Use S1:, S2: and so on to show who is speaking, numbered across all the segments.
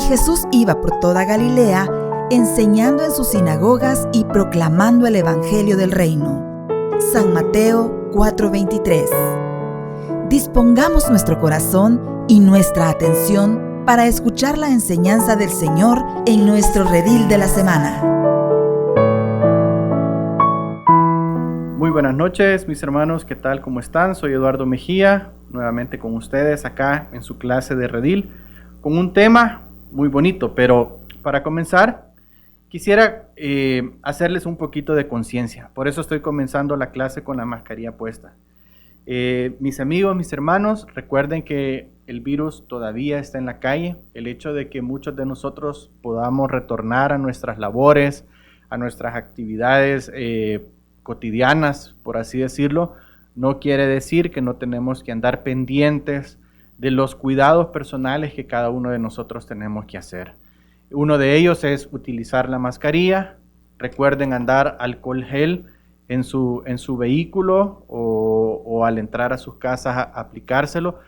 S1: Jesús iba por toda Galilea, enseñando en sus sinagogas y proclamando el Evangelio del Reino. San Mateo 4:23. Dispongamos nuestro corazón y nuestra atención para escuchar la enseñanza del Señor en nuestro redil de la semana.
S2: Muy buenas noches, mis hermanos, ¿qué tal? ¿Cómo están? Soy Eduardo Mejía, nuevamente con ustedes acá en su clase de redil, con un tema muy bonito, pero para comenzar quisiera hacerles un poquito de conciencia. Por eso estoy comenzando la clase con la mascarilla puesta. Mis amigos, mis hermanos, recuerden que el virus todavía está en la calle. El hecho de que muchos de nosotros podamos retornar a nuestras labores, a nuestras actividades cotidianas, por así decirlo, no quiere decir que no tenemos que andar pendientes de los cuidados personales que cada uno de nosotros tenemos que hacer. Uno de ellos es utilizar la mascarilla. Recuerden andar alcohol gel en su vehículo o al entrar a sus casas a aplicárselo.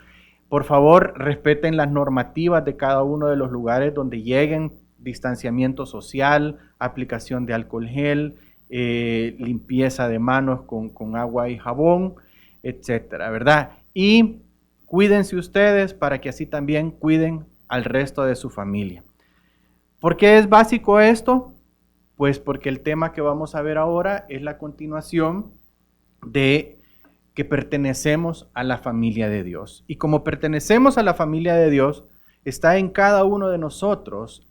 S2: Por favor, respeten las normativas de cada uno de los lugares donde lleguen: distanciamiento social, aplicación de alcohol gel, limpieza de manos con agua y jabón, etcétera, ¿verdad? Y cuídense ustedes para que así también cuiden al resto de su familia. ¿Por qué es básico esto? Pues porque el tema que vamos a ver ahora es la continuación de que pertenecemos a la familia de Dios. Y como pertenecemos a la familia de Dios, está en cada uno de nosotros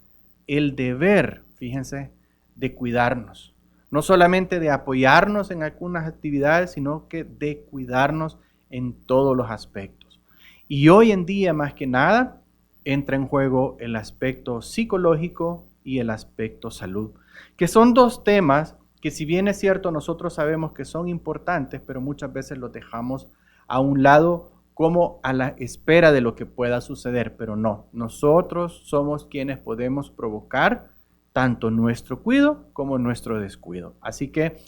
S2: el deber, fíjense, de cuidarnos. No solamente de apoyarnos en algunas actividades, sino que de cuidarnos en todos los aspectos. Y hoy en día, más que nada, entra en juego el aspecto psicológico y el aspecto salud, que son dos temas que, si bien es cierto, nosotros sabemos que son importantes, pero muchas veces los dejamos a un lado como a la espera de lo que pueda suceder, pero no, nosotros somos quienes podemos provocar tanto nuestro cuidado como nuestro descuido. Así que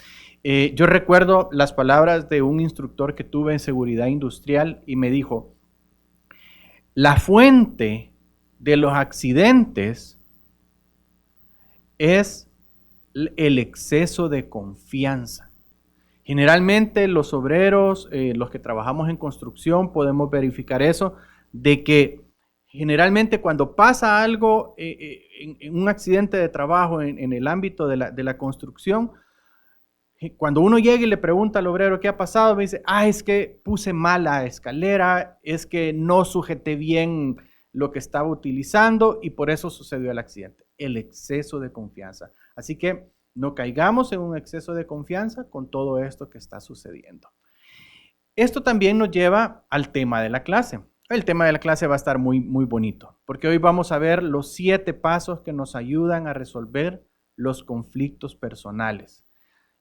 S2: yo recuerdo las palabras de un instructor que tuve en seguridad industrial y me dijo: la fuente de los accidentes es el exceso de confianza. Generalmente los obreros, los que trabajamos en construcción, podemos verificar eso, de que generalmente cuando pasa algo en un accidente de trabajo en el ámbito de la construcción, cuando uno llega y le pregunta al obrero qué ha pasado, me dice: es que puse mal la escalera, es que no sujeté bien lo que estaba utilizando y por eso sucedió el accidente. El exceso de confianza. Así que no caigamos en un exceso de confianza con todo esto que está sucediendo. Esto también nos lleva al tema de la clase. El tema de la clase va a estar muy, muy bonito, porque hoy vamos a ver los 7 pasos que nos ayudan a resolver los conflictos personales.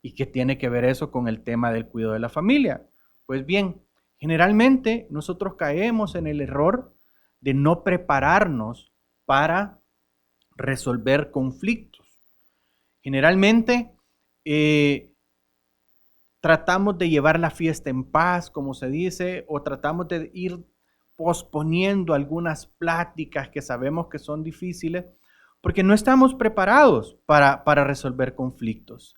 S2: ¿Y qué tiene que ver eso con el tema del cuidado de la familia? Pues bien, generalmente nosotros caemos en el error de no prepararnos para resolver conflictos. Generalmente tratamos de llevar la fiesta en paz, como se dice, o tratamos de ir posponiendo algunas pláticas que sabemos que son difíciles porque no estamos preparados para resolver conflictos.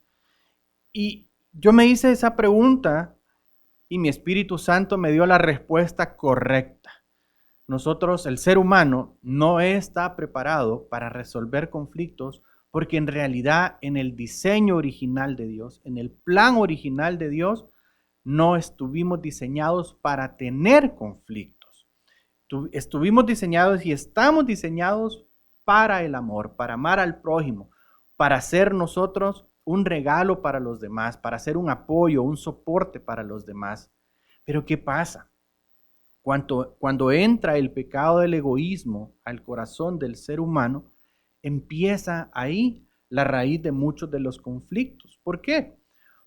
S2: Y yo me hice esa pregunta y mi Espíritu Santo me dio la respuesta correcta. Nosotros, el ser humano, no está preparado para resolver conflictos porque en realidad en el diseño original de Dios, en el plan original de Dios, no estuvimos diseñados para tener conflictos. Estuvimos diseñados y estamos diseñados para el amor, para amar al prójimo, para ser nosotros un regalo para los demás, para ser un apoyo, un soporte para los demás. Pero ¿qué pasa? Cuando entra el pecado del egoísmo al corazón del ser humano, empieza ahí la raíz de muchos de los conflictos. ¿Por qué?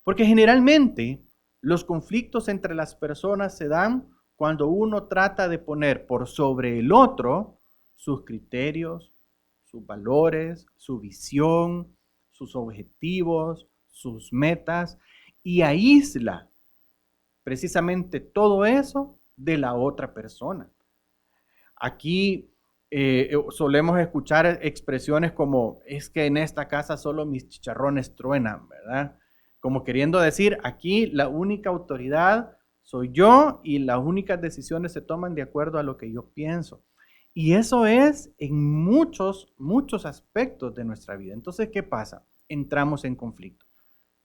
S2: Porque generalmente los conflictos entre las personas se dan cuando uno trata de poner por sobre el otro sus criterios, sus valores, su visión, sus objetivos, sus metas, y aísla precisamente todo eso de la otra persona. Aquí Solemos escuchar expresiones como, es que en esta casa solo mis chicharrones truenan, ¿verdad? Como queriendo decir, aquí la única autoridad soy yo y las únicas decisiones se toman de acuerdo a lo que yo pienso. Y eso es en muchos aspectos de nuestra vida. Entonces, ¿qué pasa? Entramos en conflicto.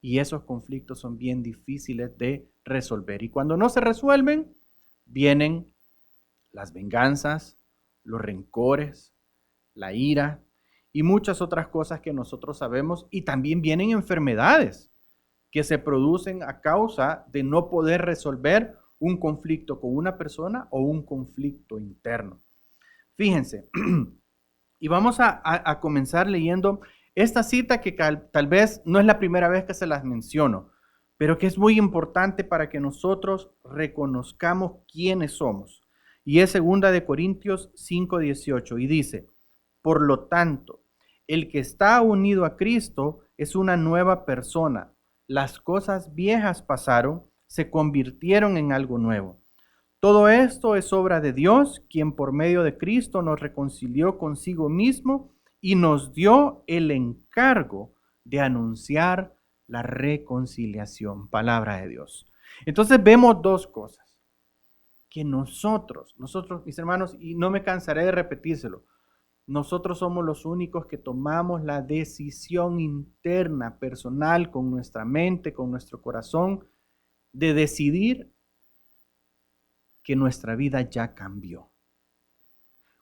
S2: Y esos conflictos son bien difíciles de resolver. Y cuando no se resuelven, vienen las venganzas, los rencores, la ira y muchas otras cosas que nosotros sabemos. Y también vienen enfermedades que se producen a causa de no poder resolver un conflicto con una persona o un conflicto interno. Fíjense, y vamos a comenzar leyendo esta cita que tal vez no es la primera vez que se las menciono, pero que es muy importante para que nosotros reconozcamos quiénes somos. Y es 2 Corintios 5:18 y dice, por lo tanto, el que está unido a Cristo es una nueva persona. Las cosas viejas pasaron, se convirtieron en algo nuevo. Todo esto es obra de Dios, quien por medio de Cristo nos reconcilió consigo mismo y nos dio el encargo de anunciar la reconciliación. Palabra de Dios. Entonces vemos dos cosas. Que nosotros, mis hermanos, y no me cansaré de repetírselo, nosotros somos los únicos que tomamos la decisión interna, personal, con nuestra mente, con nuestro corazón, de decidir que nuestra vida ya cambió.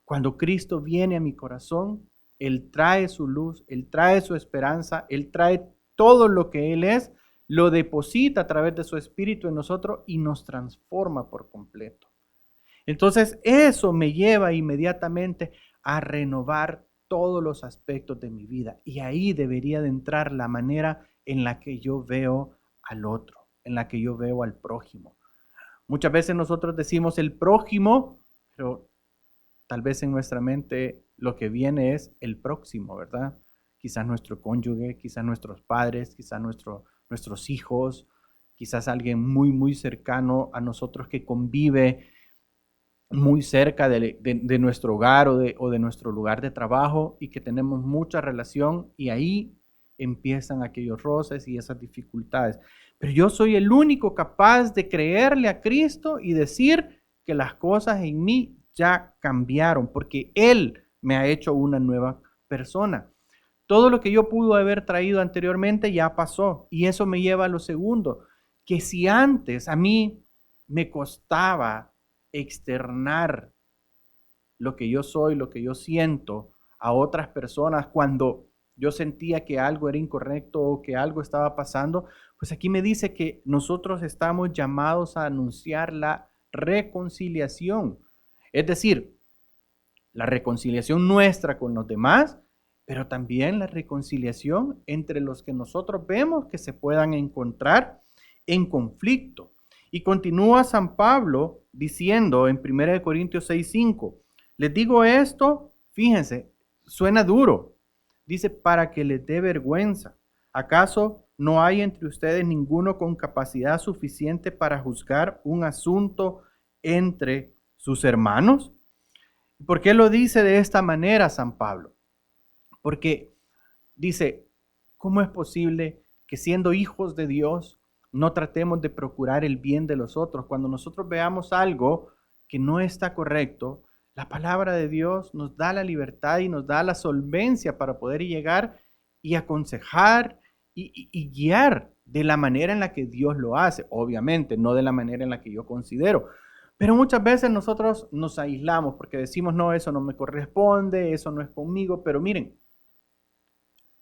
S2: Cuando Cristo viene a mi corazón, Él trae su luz, Él trae su esperanza, Él trae todo lo que Él es, lo deposita a través de su Espíritu en nosotros y nos transforma por completo. Entonces eso me lleva inmediatamente a renovar todos los aspectos de mi vida. Y ahí debería de entrar la manera en la que yo veo al otro, en la que yo veo al prójimo. Muchas veces nosotros decimos el prójimo, pero tal vez en nuestra mente lo que viene es el próximo, ¿verdad? Quizás nuestro cónyuge, quizás nuestros padres, quizás nuestros hijos, quizás alguien muy cercano a nosotros que convive muy cerca de nuestro hogar o de nuestro lugar de trabajo y que tenemos mucha relación y ahí empiezan aquellos roces y esas dificultades. Pero yo soy el único capaz de creerle a Cristo y decir que las cosas en mí ya cambiaron porque Él me ha hecho una nueva persona. Todo lo que yo pude haber traído anteriormente ya pasó y eso me lleva a lo segundo, que si antes a mí me costaba externar lo que yo soy, lo que yo siento a otras personas cuando yo sentía que algo era incorrecto o que algo estaba pasando, pues aquí me dice que nosotros estamos llamados a anunciar la reconciliación. Es decir, la reconciliación nuestra con los demás, pero también la reconciliación entre los que nosotros vemos que se puedan encontrar en conflicto. Y continúa San Pablo diciendo en 1 Corintios 6:5, les digo esto, fíjense, suena duro. Dice, para que les dé vergüenza. ¿Acaso no hay entre ustedes ninguno con capacidad suficiente para juzgar un asunto entre sus hermanos? ¿Por qué lo dice de esta manera San Pablo? Porque dice, ¿cómo es posible que siendo hijos de Dios no tratemos de procurar el bien de los otros? Cuando nosotros veamos algo que no está correcto, la palabra de Dios nos da la libertad y nos da la solvencia para poder llegar y aconsejar y guiar de la manera en la que Dios lo hace. Obviamente, no de la manera en la que yo considero. Pero muchas veces nosotros nos aislamos porque decimos, no, eso no me corresponde, eso no es conmigo. Pero miren,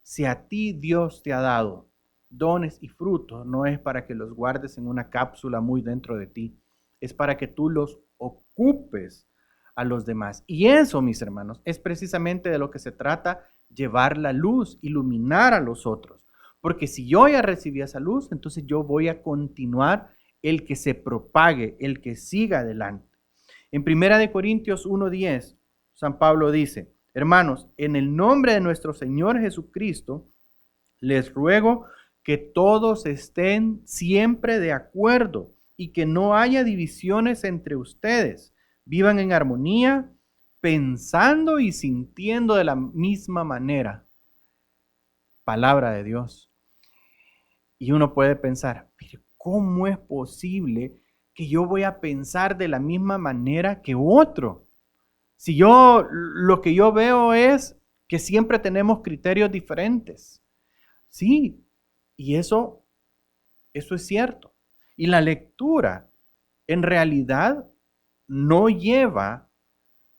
S2: si a ti Dios te ha dado dones y frutos, no es para que los guardes en una cápsula muy dentro de ti, es para que tú los ocupes a los demás. Y eso, mis hermanos, es precisamente de lo que se trata, llevar la luz, iluminar a los otros. Porque si yo ya recibí esa luz, entonces yo voy a continuar el que se propague, el que siga adelante. En 1 Corintios 1:10, San Pablo dice, hermanos, en el nombre de nuestro Señor Jesucristo, les ruego que todos estén siempre de acuerdo y que no haya divisiones entre ustedes. Vivan en armonía pensando y sintiendo de la misma manera. Palabra de Dios. Y uno puede pensar, pero ¿cómo es posible que yo voy a pensar de la misma manera que otro? Si lo que yo veo es que siempre tenemos criterios diferentes. Sí, y eso es cierto. Y la lectura en realidad no lleva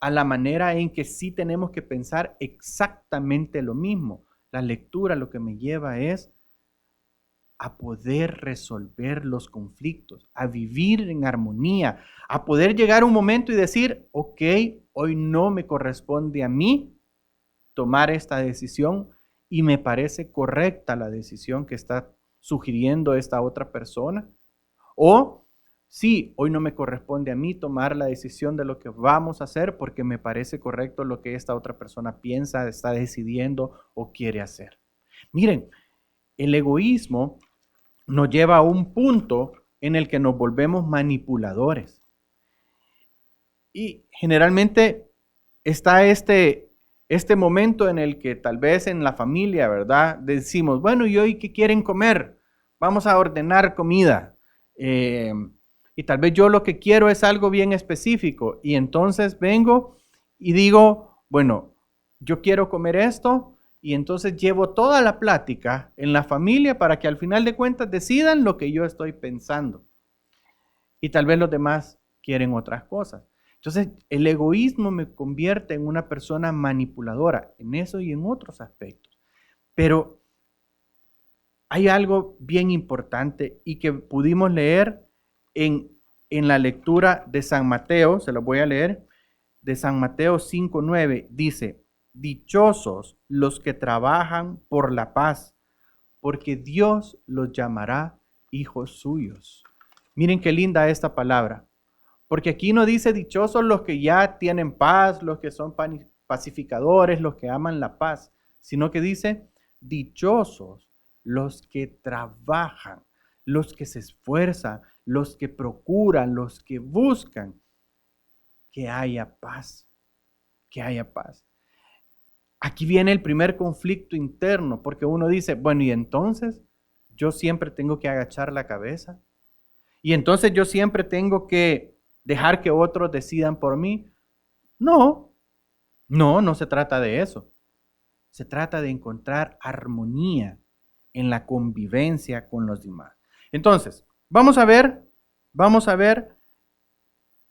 S2: a la manera en que sí tenemos que pensar exactamente lo mismo. La lectura lo que me lleva es a poder resolver los conflictos, a vivir en armonía, a poder llegar a un momento y decir, ok, hoy no me corresponde a mí tomar esta decisión y me parece correcta la decisión que está sugiriendo esta otra persona. O sí, hoy no me corresponde a mí tomar la decisión de lo que vamos a hacer porque me parece correcto lo que esta otra persona piensa, está decidiendo o quiere hacer. Miren, el egoísmo nos lleva a un punto en el que nos volvemos manipuladores. Y generalmente está este momento en el que tal vez en la familia, ¿verdad? Decimos, bueno, ¿y hoy qué quieren comer? Vamos a ordenar comida. Y tal vez yo lo que quiero es algo bien específico. Y entonces vengo y digo, bueno, yo quiero comer esto. Y entonces llevo toda la plática en la familia para que al final de cuentas decidan lo que yo estoy pensando. Y tal vez los demás quieren otras cosas. Entonces, el egoísmo me convierte en una persona manipuladora en eso y en otros aspectos. Pero hay algo bien importante y que pudimos leer en la lectura de San Mateo, se lo voy a leer, de San Mateo 5:9, dice, dichosos los que trabajan por la paz, porque Dios los llamará hijos suyos. Miren qué linda esta palabra. Porque aquí no dice dichosos los que ya tienen paz, los que son pacificadores, los que aman la paz, sino que dice dichosos los que trabajan, los que se esfuerzan, los que procuran, los que buscan que haya paz, que haya paz. Aquí viene el primer conflicto interno, porque uno dice, bueno, y entonces yo siempre tengo que agachar la cabeza, y entonces yo siempre tengo que dejar que otros decidan por mí. No se trata de eso. Se trata de encontrar armonía en la convivencia con los demás. Entonces, vamos a ver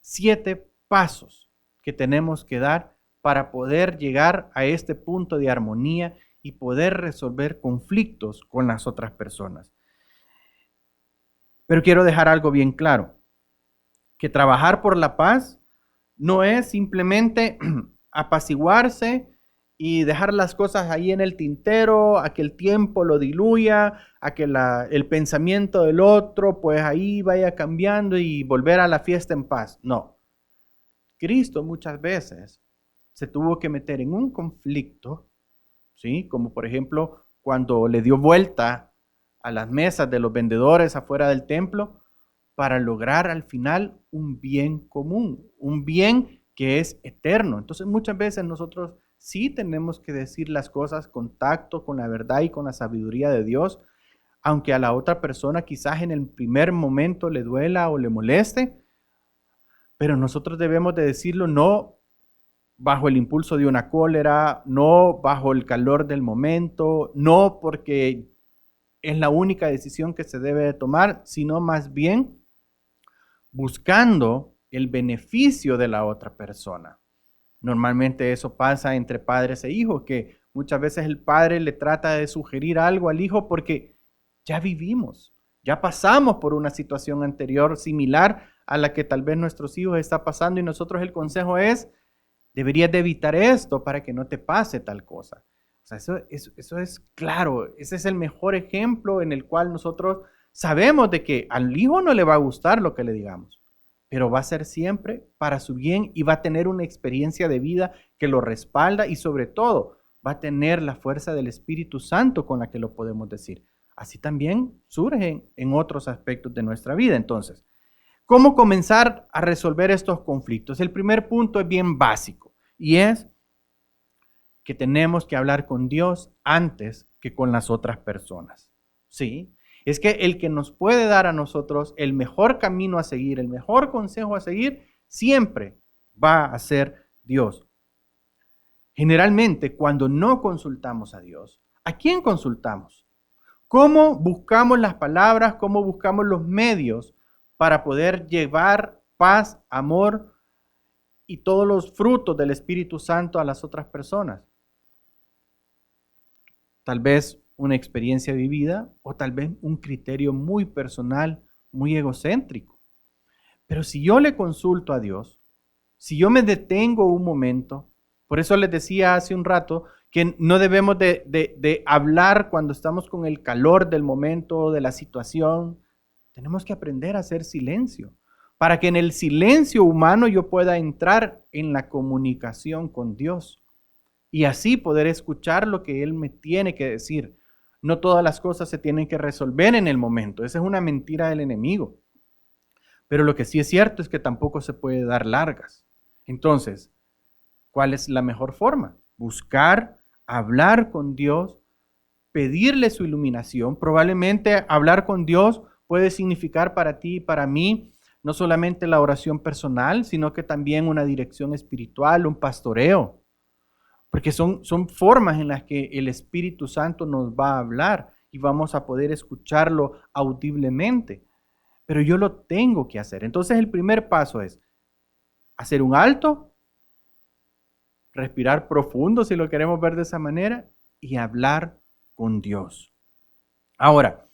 S2: 7 pasos que tenemos que dar para poder llegar a este punto de armonía y poder resolver conflictos con las otras personas. Pero quiero dejar algo bien claro, que trabajar por la paz no es simplemente apaciguarse y dejar las cosas ahí en el tintero, a que el tiempo lo diluya, a que el pensamiento del otro pues ahí vaya cambiando y volver a la fiesta en paz. No. Cristo muchas veces se tuvo que meter en un conflicto, ¿sí? Como por ejemplo cuando le dio vuelta a las mesas de los vendedores afuera del templo para lograr al final un bien común, un bien que es eterno. Entonces muchas veces nosotros sí tenemos que decir las cosas con tacto, con la verdad y con la sabiduría de Dios, aunque a la otra persona quizás en el primer momento le duela o le moleste, pero nosotros debemos de decirlo no bajo el impulso de una cólera, no bajo el calor del momento, no porque es la única decisión que se debe de tomar, sino más bien buscando el beneficio de la otra persona. Normalmente eso pasa entre padres e hijos, que muchas veces el padre le trata de sugerir algo al hijo porque ya vivimos, ya pasamos por una situación anterior similar a la que tal vez nuestros hijos están pasando y nosotros el consejo es, deberías de evitar esto para que no te pase tal cosa. O sea, eso es claro, ese es el mejor ejemplo en el cual nosotros sabemos de que al hijo no le va a gustar lo que le digamos, pero va a ser siempre para su bien y va a tener una experiencia de vida que lo respalda y sobre todo va a tener la fuerza del Espíritu Santo con la que lo podemos decir. Así también surgen en otros aspectos de nuestra vida. Entonces, ¿cómo comenzar a resolver estos conflictos? El primer punto es bien básico Y es que tenemos que hablar con Dios antes que con las otras personas. ¿Sí? Es que el que nos puede dar a nosotros el mejor camino a seguir, el mejor consejo a seguir, siempre va a ser Dios. Generalmente, cuando no consultamos a Dios, ¿a quién consultamos? ¿Cómo buscamos las palabras? ¿Cómo buscamos los medios para poder llevar paz, amor y todos los frutos del Espíritu Santo a las otras personas? Tal vez una experiencia vivida o tal vez un criterio muy personal, muy egocéntrico. Pero si yo le consulto a Dios, si yo me detengo un momento, por eso les decía hace un rato que no debemos de hablar cuando estamos con el calor del momento, de la situación. Tenemos que aprender a hacer silencio, para que en el silencio humano yo pueda entrar en la comunicación con Dios y así poder escuchar lo que Él me tiene que decir. No todas las cosas se tienen que resolver en el momento. Esa es una mentira del enemigo. Pero lo que sí es cierto es que tampoco se puede dar largas. Entonces, ¿cuál es la mejor forma? Buscar, hablar con Dios, pedirle su iluminación. Probablemente hablar con Dios puede significar para ti y para mí no solamente la oración personal, sino que también una dirección espiritual, un pastoreo. Porque son formas en las que el Espíritu Santo nos va a hablar y vamos a poder escucharlo audiblemente. Pero yo lo tengo que hacer. Entonces el primer paso es hacer un alto, respirar profundo si lo queremos ver de esa manera y hablar con Dios. Ahora,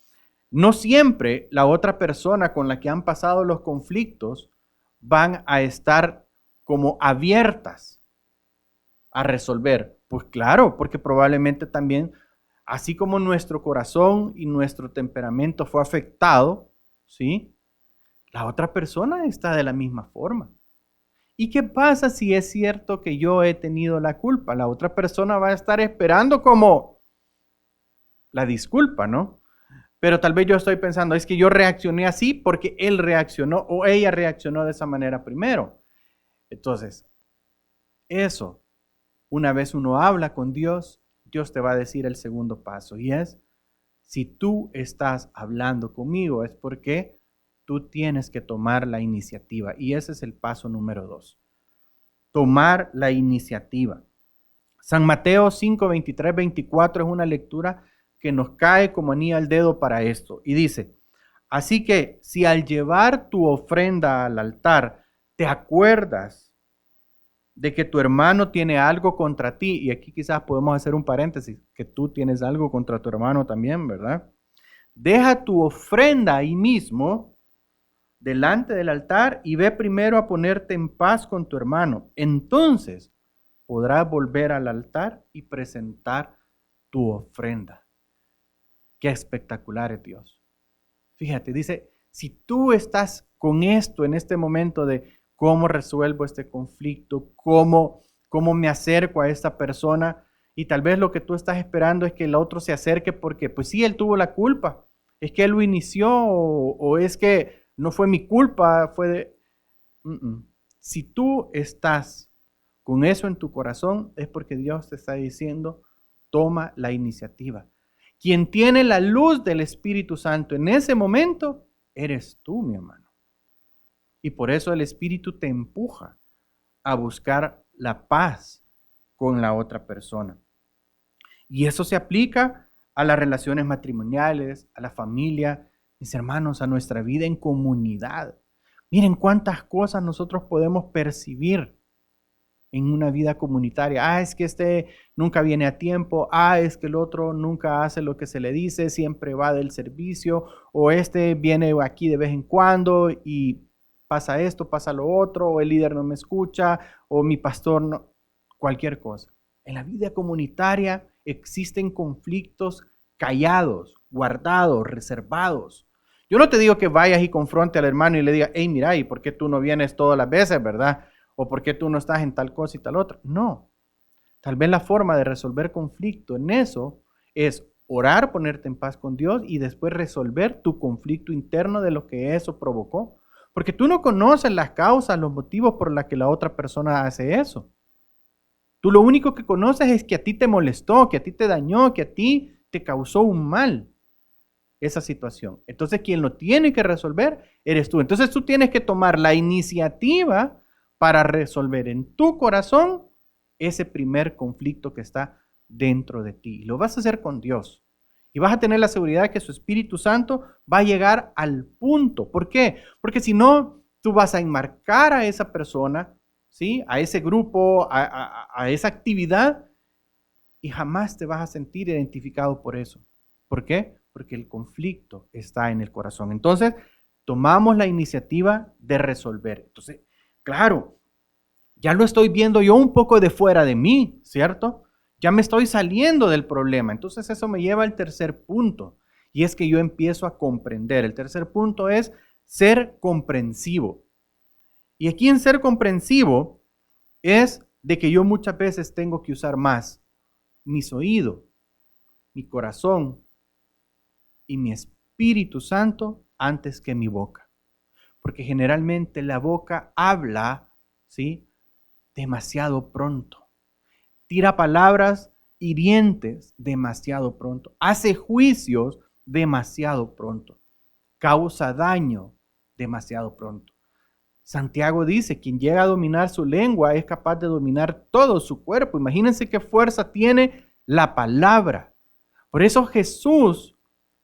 S2: no siempre la otra persona con la que han pasado los conflictos van a estar como abiertas a resolver. Pues claro, porque probablemente también, así como nuestro corazón y nuestro temperamento fue afectado, ¿sí? La otra persona está de la misma forma. ¿Y qué pasa si es cierto que yo he tenido la culpa? La otra persona va a estar esperando como la disculpa, ¿no? Pero tal vez yo estoy pensando, es que yo reaccioné así porque él reaccionó o ella reaccionó de esa manera primero. Entonces, eso, una vez uno habla con Dios, Dios te va a decir el segundo paso y es, si tú estás hablando conmigo es porque tú tienes que tomar la iniciativa. Y ese es el paso número 2. Tomar la iniciativa. San Mateo 5, 23, 24 es una lectura que nos cae como anillo al dedo para esto. Y dice, así que si al llevar tu ofrenda al altar te acuerdas de que tu hermano tiene algo contra ti, y aquí quizás podemos hacer un paréntesis, que tú tienes algo contra tu hermano también, ¿verdad? Deja tu ofrenda ahí mismo, delante del altar, y ve primero a ponerte en paz con tu hermano. Entonces podrás volver al altar y presentar tu ofrenda. Qué espectacular es Dios. Fíjate, dice, si tú estás con esto en este momento de cómo resuelvo este conflicto, cómo me acerco a esta persona, y tal vez lo que tú estás esperando es que el otro se acerque porque, pues sí, él tuvo la culpa, es que él lo inició o es que no fue mi culpa, fue de... Si tú estás con eso en tu corazón, es porque Dios te está diciendo, toma la iniciativa. Quien tiene la luz del Espíritu Santo en ese momento, eres tú, mi hermano. Y por eso el Espíritu te empuja a buscar la paz con la otra persona. Y eso se aplica a las relaciones matrimoniales, a la familia, mis hermanos, a nuestra vida en comunidad. Miren cuántas cosas nosotros podemos percibir en una vida comunitaria. Es que este nunca viene a tiempo. Es que el otro nunca hace lo que se le dice, siempre va del servicio. O este viene aquí de vez en cuando y pasa esto, pasa lo otro, o el líder no me escucha, o mi pastor no, cualquier cosa. En la vida comunitaria existen conflictos callados, guardados, reservados. Yo no te digo que vayas y confronte al hermano y le digas, hey, mira, ¿y por qué tú no vienes todas las veces, verdad? O por qué tú no estás en tal cosa y tal otra. No. Tal vez la forma de resolver conflicto en eso es orar, ponerte en paz con Dios y después resolver tu conflicto interno de lo que eso provocó. Porque tú no conoces las causas, los motivos por los que la otra persona hace eso. Tú lo único que conoces es que a ti te molestó, que a ti te dañó, que a ti te causó un mal esa situación. Entonces, quien lo tiene que resolver eres tú. Entonces, tú tienes que tomar la iniciativa para resolver en tu corazón ese primer conflicto que está dentro de ti. Y lo vas a hacer con Dios. Y vas a tener la seguridad de que su Espíritu Santo va a llegar al punto. ¿Por qué? Porque si no, tú vas a enmarcar a esa persona, ¿sí? A ese grupo, a esa actividad, y jamás te vas a sentir identificado por eso. ¿Por qué? Porque el conflicto está en el corazón. Entonces, tomamos la iniciativa de resolver. Entonces, claro, ya lo estoy viendo yo un poco de fuera de mí, ¿cierto? Ya me estoy saliendo del problema. Entonces, eso me lleva al tercer punto. Y es que yo empiezo a comprender. El tercer punto es ser comprensivo. Y aquí en ser comprensivo es de que yo muchas veces tengo que usar más mis oídos, mi corazón y mi Espíritu Santo antes que mi boca. Porque generalmente la boca habla, ¿sí?, demasiado pronto. Tira palabras hirientes demasiado pronto. Hace juicios demasiado pronto. Causa daño demasiado pronto. Santiago dice, quien llega a dominar su lengua es capaz de dominar todo su cuerpo. Imagínense qué fuerza tiene la palabra. Por eso Jesús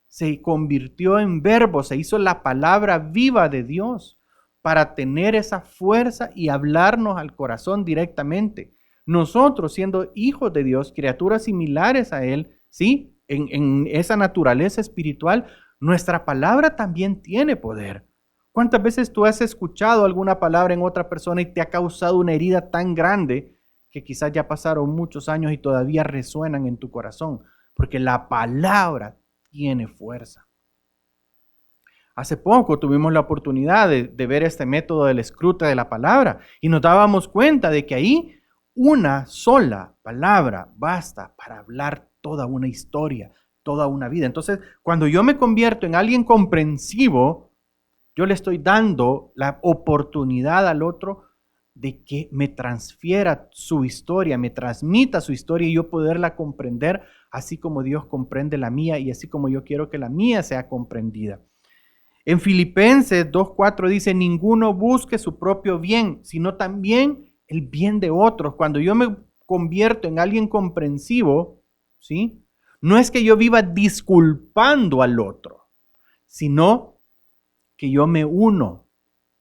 S2: se convirtió en verbo, se hizo la palabra viva de Dios para tener esa fuerza y hablarnos al corazón directamente. Nosotros, siendo hijos de Dios, criaturas similares a Él, ¿sí?, en esa naturaleza espiritual, nuestra palabra también tiene poder. ¿Cuántas veces tú has escuchado alguna palabra en otra persona y te ha causado una herida tan grande que quizás ya pasaron muchos años y todavía resuenan en tu corazón? Porque la palabra tiene fuerza. Hace poco tuvimos la oportunidad de ver este método del escrute de la palabra y nos dábamos cuenta de que ahí una sola palabra basta para hablar toda una historia, toda una vida. Entonces, cuando yo me convierto en alguien comprensivo, yo le estoy dando la oportunidad al otro de que me transfiera su historia, me transmita su historia y yo poderla comprender así como Dios comprende la mía y así como yo quiero que la mía sea comprendida. En Filipenses 2:4 dice, ninguno busque su propio bien, sino también el bien de otros. Cuando yo me convierto en alguien comprensivo, ¿sí?, no es que yo viva disculpando al otro, sino que yo me uno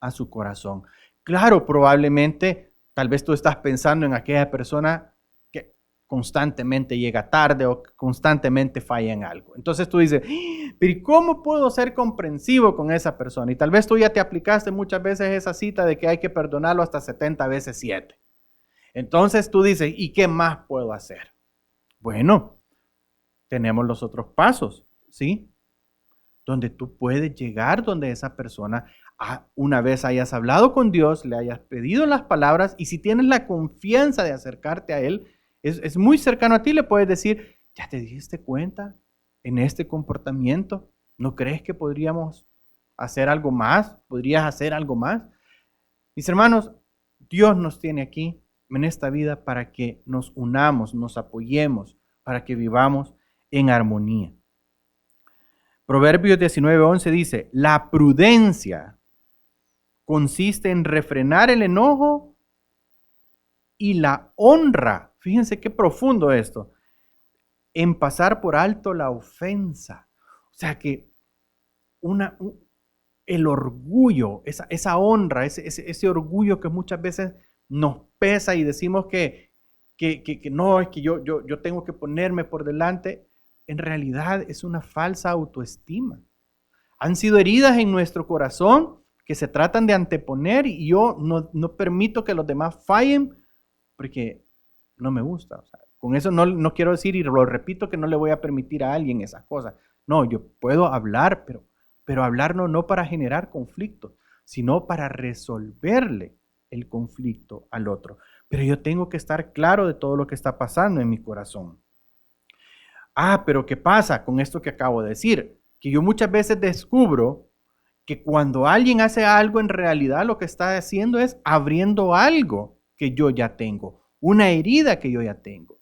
S2: a su corazón. Claro, probablemente, tal vez tú estás pensando en aquella persona que constantemente llega tarde o constantemente falla en algo. Entonces tú dices, pero ¿cómo puedo ser comprensivo con esa persona? Y tal vez tú ya te aplicaste muchas veces esa cita de que hay que perdonarlo hasta 70 veces 7. Entonces tú dices, ¿y qué más puedo hacer? Bueno, tenemos los otros pasos, ¿sí?, donde tú puedes llegar donde esa persona, una vez hayas hablado con Dios, le hayas pedido las palabras, y si tienes la confianza de acercarte a Él, es muy cercano a ti, le puedes decir, ¿ya te diste cuenta en este comportamiento? ¿No crees que podríamos hacer algo más? ¿Podrías hacer algo más? Mis hermanos, Dios nos tiene aquí en esta vida para que nos unamos, nos apoyemos, para que vivamos en armonía. Proverbios 19:11 dice, la prudencia consiste en refrenar el enojo y la honra, fíjense qué profundo esto, en pasar por alto la ofensa. O sea que el orgullo, esa honra, ese orgullo que muchas veces nos pesa y decimos que no, es que yo tengo que ponerme por delante, en realidad es una falsa autoestima. Han sido heridas en nuestro corazón que se tratan de anteponer y yo no permito que los demás fallen porque no me gusta. O sea, con eso no quiero decir, y lo repito, que no le voy a permitir a alguien esas cosas. No, yo puedo hablar, pero hablar no para generar conflicto, sino para resolverle el conflicto al otro. Pero yo tengo que estar claro de todo lo que está pasando en mi corazón. Pero ¿qué pasa con esto que acabo de decir? Que yo muchas veces descubro que cuando alguien hace algo, en realidad lo que está haciendo es abriendo algo que yo ya tengo una herida que yo ya tengo,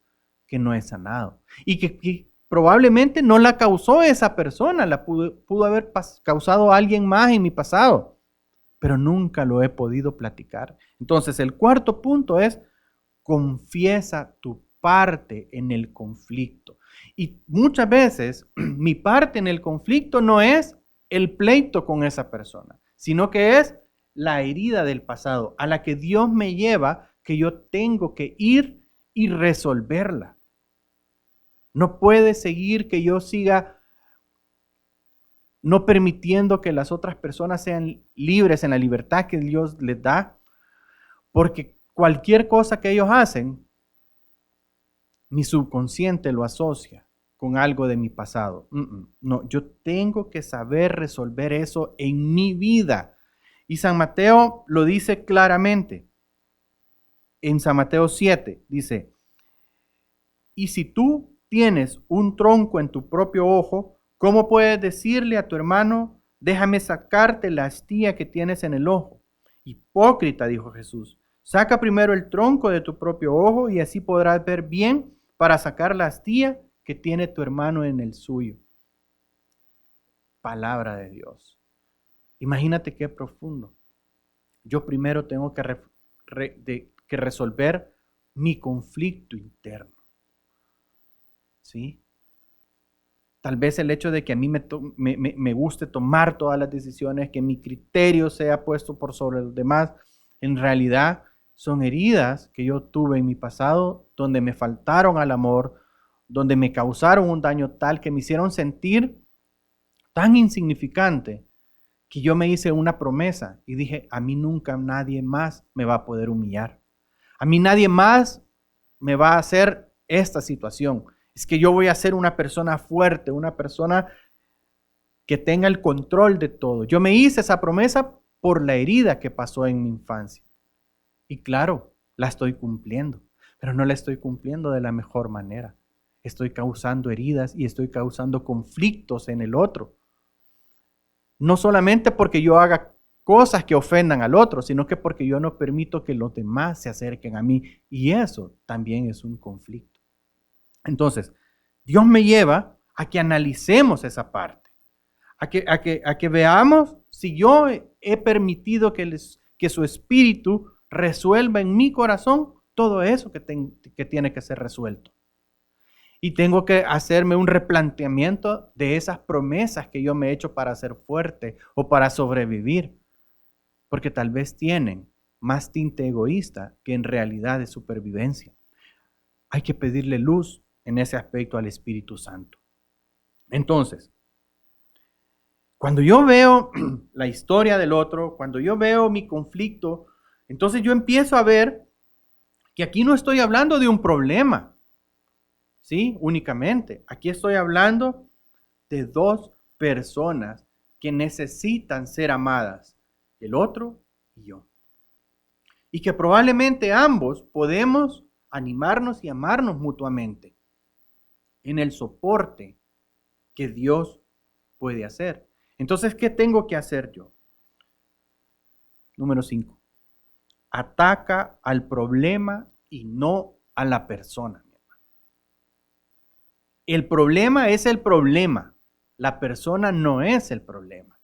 S2: que no he sanado y que probablemente no la causó esa persona, la pudo haber causado alguien más en mi pasado, pero nunca lo he podido platicar. Entonces, el cuarto punto es: confiesa tu parte en el conflicto. Y muchas veces mi parte en el conflicto no es el pleito con esa persona, sino que es la herida del pasado a la que Dios me lleva, que yo tengo que ir y resolverla. No puede seguir que yo siga no permitiendo que las otras personas sean libres en la libertad que Dios les da, porque cualquier cosa que ellos hacen, mi subconsciente lo asocia con algo de mi pasado. No, yo tengo que saber resolver eso en mi vida. Y San Mateo lo dice claramente. En San Mateo 7 dice: y si tú tienes un tronco en tu propio ojo, ¿cómo puedes decirle a tu hermano, déjame sacarte la astilla que tienes en el ojo? Hipócrita, dijo Jesús, saca primero el tronco de tu propio ojo y así podrás ver bien para sacar la astilla que tiene tu hermano en el suyo. Palabra de Dios. Imagínate qué profundo. Yo primero tengo que resolver mi conflicto interno. ¿Sí? Tal vez el hecho de que a mí me guste tomar todas las decisiones, que mi criterio sea puesto por sobre los demás, en realidad son heridas que yo tuve en mi pasado, donde me faltaron al amor, donde me causaron un daño tal que me hicieron sentir tan insignificante, que yo me hice una promesa y dije: a mí nunca nadie más me va a poder humillar. A mí nadie más me va a hacer esta situación. Es que yo voy a ser una persona fuerte, una persona que tenga el control de todo. Yo me hice esa promesa por la herida que pasó en mi infancia. Y claro, la estoy cumpliendo, pero no la estoy cumpliendo de la mejor manera. Estoy causando heridas y estoy causando conflictos en el otro. No solamente porque yo haga cosas que ofendan al otro, sino que porque yo no permito que los demás se acerquen a mí. Y eso también es un conflicto. Entonces, Dios me lleva a que analicemos esa parte, a que veamos si yo he permitido que su espíritu resuelva en mi corazón todo eso que tiene que ser resuelto. Y tengo que hacerme un replanteamiento de esas promesas que yo me he hecho para ser fuerte o para sobrevivir, porque tal vez tienen más tinte egoísta que en realidad de supervivencia. Hay que pedirle luz en ese aspecto al Espíritu Santo. Entonces, cuando yo veo la historia del otro, cuando yo veo mi conflicto, entonces yo empiezo a ver que aquí no estoy hablando de un problema, ¿sí? Únicamente. Aquí estoy hablando de dos personas que necesitan ser amadas, el otro y yo. Y que probablemente ambos podemos animarnos y amarnos mutuamente en el soporte que Dios puede hacer. Entonces, ¿qué tengo que hacer yo? Número 5. Ataca al problema y no a la persona. El problema es el problema. La persona no es el problema.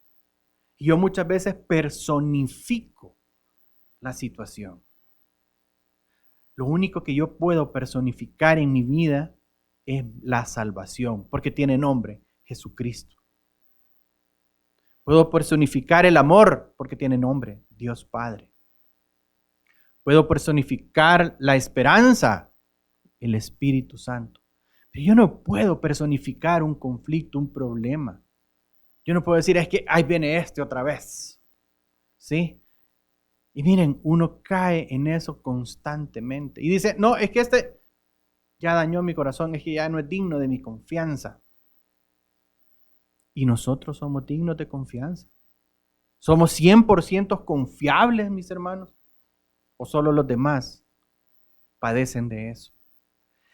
S2: Y yo muchas veces personifico la situación. Lo único que yo puedo personificar en mi vida es la salvación, porque tiene nombre, Jesucristo. Puedo personificar el amor, porque tiene nombre, Dios Padre. Puedo personificar la esperanza, el Espíritu Santo. Pero yo no puedo personificar un conflicto, un problema. Yo no puedo decir, es que ahí viene este otra vez. ¿Sí? Y miren, uno cae en eso constantemente. Y dice, no, es que este ya dañó mi corazón, es que ya no es digno de mi confianza. Y nosotros somos dignos de confianza. ¿Somos 100% confiables, mis hermanos? ¿O solo los demás padecen de eso?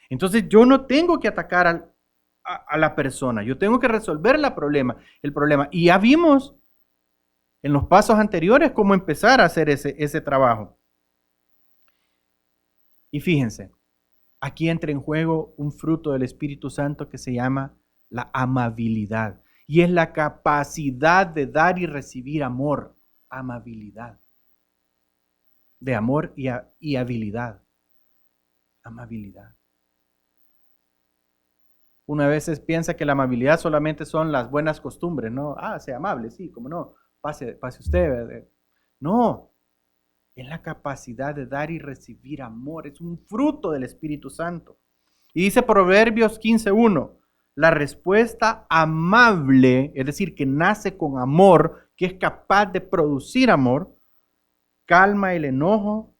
S2: Entonces yo no tengo que atacar a la persona, yo tengo que resolver el problema. Y ya vimos en los pasos anteriores cómo empezar a hacer ese trabajo. Y fíjense, aquí entra en juego un fruto del Espíritu Santo que se llama la amabilidad. Y es la capacidad de dar y recibir amor. Amabilidad. De amor y habilidad. Amabilidad. Una vez piensa que la amabilidad solamente son las buenas costumbres, ¿no? Sea amable, sí, cómo no. Pase usted. No, es la capacidad de dar y recibir amor. Es un fruto del Espíritu Santo. Y dice Proverbios 15:1, la respuesta amable, es decir, que nace con amor, que es capaz de producir amor, calma el enojo,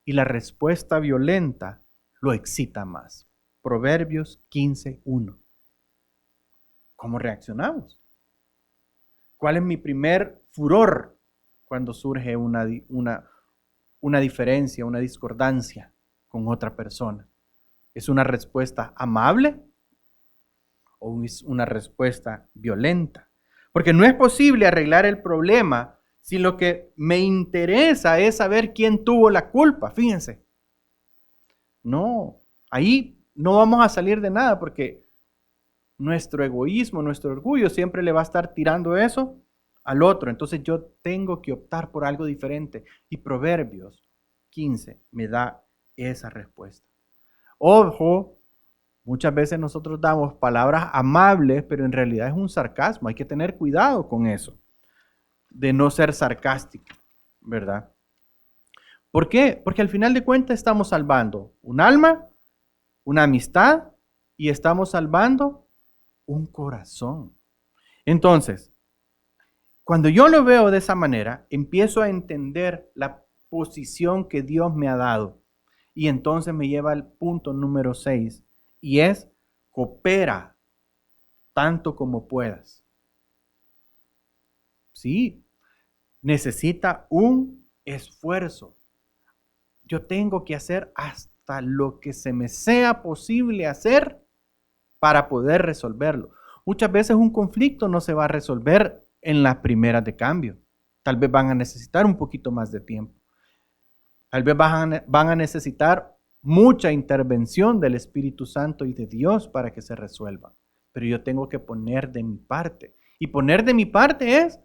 S2: y la respuesta violenta lo excita más. Proverbios 15:1. ¿Cómo reaccionamos? ¿Cuál es mi primer furor cuando surge una diferencia, una discordancia con otra persona? ¿Es una respuesta amable o es una respuesta violenta? Porque no es posible arreglar el problema si lo que me interesa es saber quién tuvo la culpa. Fíjense. No, ahí no vamos a salir de nada porque nuestro egoísmo, nuestro orgullo siempre le va a estar tirando eso al otro. Entonces yo tengo que optar por algo diferente. Y Proverbios 15 me da esa respuesta. Ojo, muchas veces nosotros damos palabras amables, pero en realidad es un sarcasmo. Hay que tener cuidado con eso, de no ser sarcástico, ¿verdad? ¿Por qué? Porque al final de cuentas estamos salvando un alma, una amistad y estamos salvando un corazón. Entonces, cuando yo lo veo de esa manera, empiezo a entender la posición que Dios me ha dado. Y entonces me lleva al punto número 6, y es: coopera tanto como puedas. Sí, necesita un esfuerzo. Yo tengo que hacer hasta lo que se me sea posible hacer para poder resolverlo. Muchas veces un conflicto no se va a resolver en las primeras de cambio. Tal vez van a necesitar un poquito más de tiempo. Tal vez van a necesitar mucha intervención del Espíritu Santo y de Dios para que se resuelva. Pero yo tengo que poner de mi parte. Y poner de mi parte es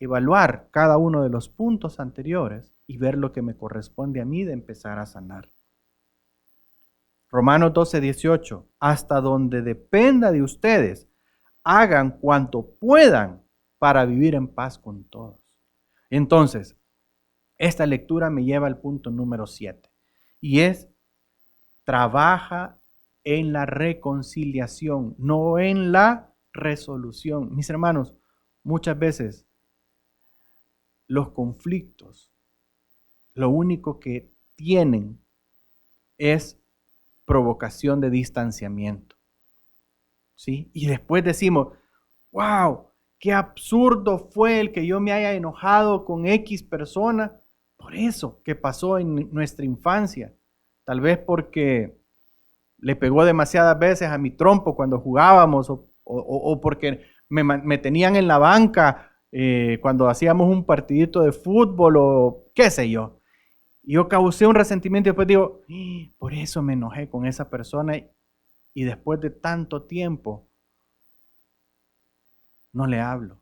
S2: evaluar cada uno de los puntos anteriores y ver lo que me corresponde a mí de empezar a sanar. Romanos 12:18, hasta donde dependa de ustedes, hagan cuanto puedan para vivir en paz con todos. Entonces, esta lectura me lleva al punto número 7, y es: trabaja en la reconciliación, no en la resolución. Mis hermanos, muchas veces los conflictos, lo único que tienen es provocación de distanciamiento. ¿Sí? Y después decimos: wow, qué absurdo fue el que yo me haya enojado con X persona por eso que pasó en nuestra infancia. Tal vez porque le pegó demasiadas veces a mi trompo cuando jugábamos o porque me tenían en la banca cuando hacíamos un partidito de fútbol o qué sé yo. Y yo causé un resentimiento y después digo, por eso me enojé con esa persona y después de tanto tiempo no le hablo.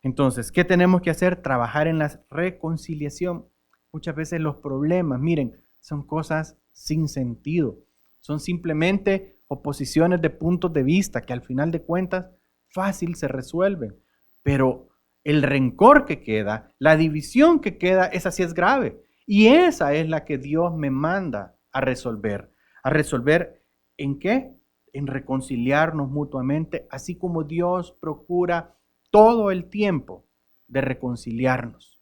S2: Entonces, ¿qué tenemos que hacer? Trabajar en la reconciliación. Muchas veces los problemas, miren, son cosas sin sentido. Son simplemente oposiciones de puntos de vista que al final de cuentas fácil se resuelven. Pero el rencor que queda, la división que queda, esa sí es grave. Y esa es la que Dios me manda a resolver. ¿A resolver en qué? En reconciliarnos mutuamente, así como Dios procura todo el tiempo de reconciliarnos.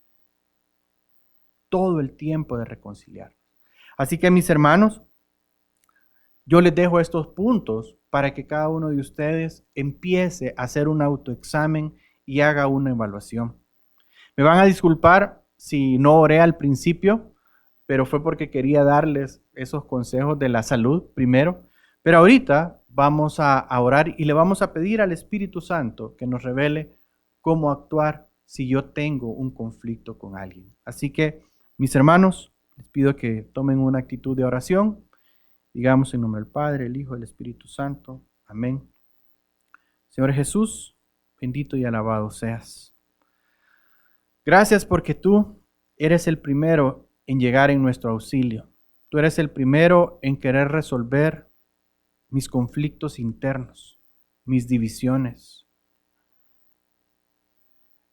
S2: Todo el tiempo de reconciliarnos. Así que, mis hermanos, yo les dejo estos puntos para que cada uno de ustedes empiece a hacer un autoexamen y haga una evaluación. Me van a disculpar si no oré al principio, pero fue porque quería darles esos consejos de la salud primero. Pero ahorita vamos a orar y le vamos a pedir al Espíritu Santo que nos revele cómo actuar si yo tengo un conflicto con alguien. Así que, mis hermanos, Les pido que tomen una actitud de oración. Digamos en nombre del Padre, el Hijo y el Espíritu Santo. Amén. Señor Jesús, bendito y alabado seas. Gracias porque tú eres el primero en llegar en nuestro auxilio. Tú eres el primero en querer resolver mis conflictos internos, mis divisiones,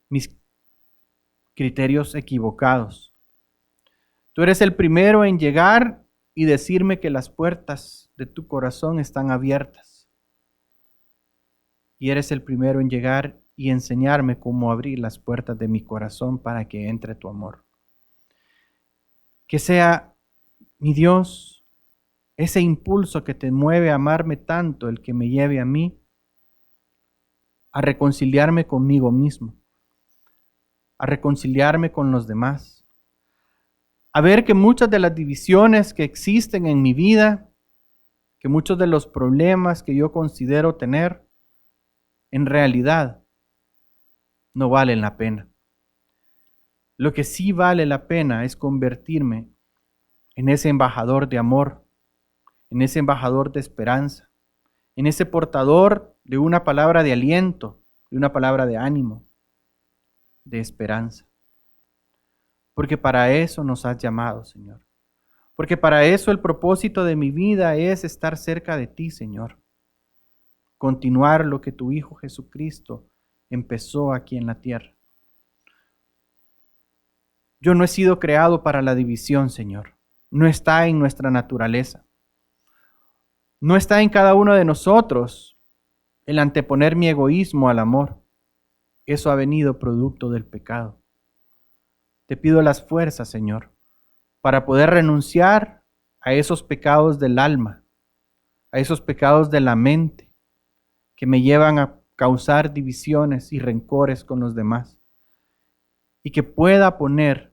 S2: mis criterios equivocados. Tú eres el primero en llegar y decirme que las puertas de tu corazón están abiertas. Y eres el primero en llegar y enseñarme cómo abrir las puertas de mi corazón para que entre tu amor. Que sea, mi Dios, ese impulso que te mueve a amarme tanto, el que me lleve a mí a reconciliarme conmigo mismo, a reconciliarme con los demás, a ver que muchas de las divisiones que existen en mi vida, que muchos de los problemas que yo considero tener, en realidad no valen la pena. Lo que sí vale la pena es convertirme en ese embajador de amor, en ese embajador de esperanza, en ese portador de una palabra de aliento, de una palabra de ánimo, de esperanza. Porque para eso nos has llamado, Señor. Porque para eso el propósito de mi vida es estar cerca de ti, Señor. Continuar lo que tu Hijo Jesucristo empezó aquí en la tierra. Yo no he sido creado para la división, Señor. No está en nuestra naturaleza. No está en cada uno de nosotros el anteponer mi egoísmo al amor. Eso ha venido producto del pecado. Te pido las fuerzas, Señor, para poder renunciar a esos pecados del alma, a esos pecados de la mente, que me llevan a causar divisiones y rencores con los demás. Y que pueda poner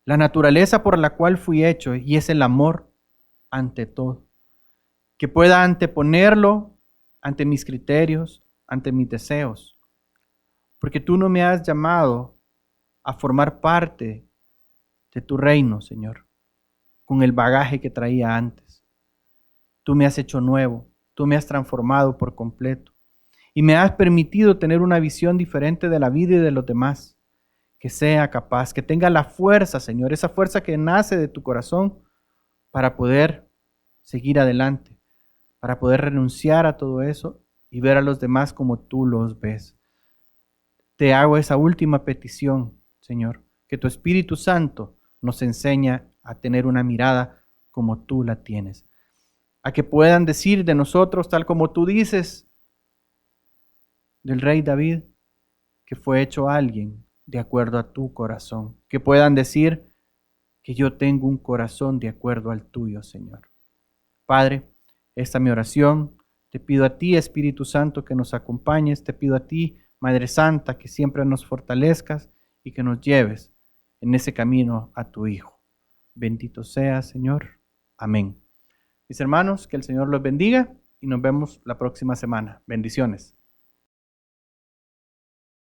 S2: la naturaleza por la cual fui hecho, y es el amor ante todo. Que pueda anteponerlo ante mis criterios, ante mis deseos. Porque tú no me has llamado a formar parte de tu reino, Señor, con el bagaje que traía antes. Tú me has hecho nuevo. Tú me has transformado por completo y me has permitido tener una visión diferente de la vida y de los demás, que sea capaz, que tenga la fuerza, Señor, esa fuerza que nace de tu corazón para poder seguir adelante, para poder renunciar a todo eso y ver a los demás como tú los ves. Te hago esa última petición, Señor, que tu Espíritu Santo nos enseña a tener una mirada como tú la tienes. A que puedan decir de nosotros, tal como tú dices, del rey David, que fue hecho alguien de acuerdo a tu corazón. Que puedan decir que yo tengo un corazón de acuerdo al tuyo, Señor. Padre, esta es mi oración. Te pido a ti, Espíritu Santo, que nos acompañes. Te pido a ti, Madre Santa, que siempre nos fortalezcas y que nos lleves en ese camino a tu Hijo. Bendito seas, Señor. Amén. Mis hermanos, que el Señor los bendiga y nos vemos la próxima semana. Bendiciones.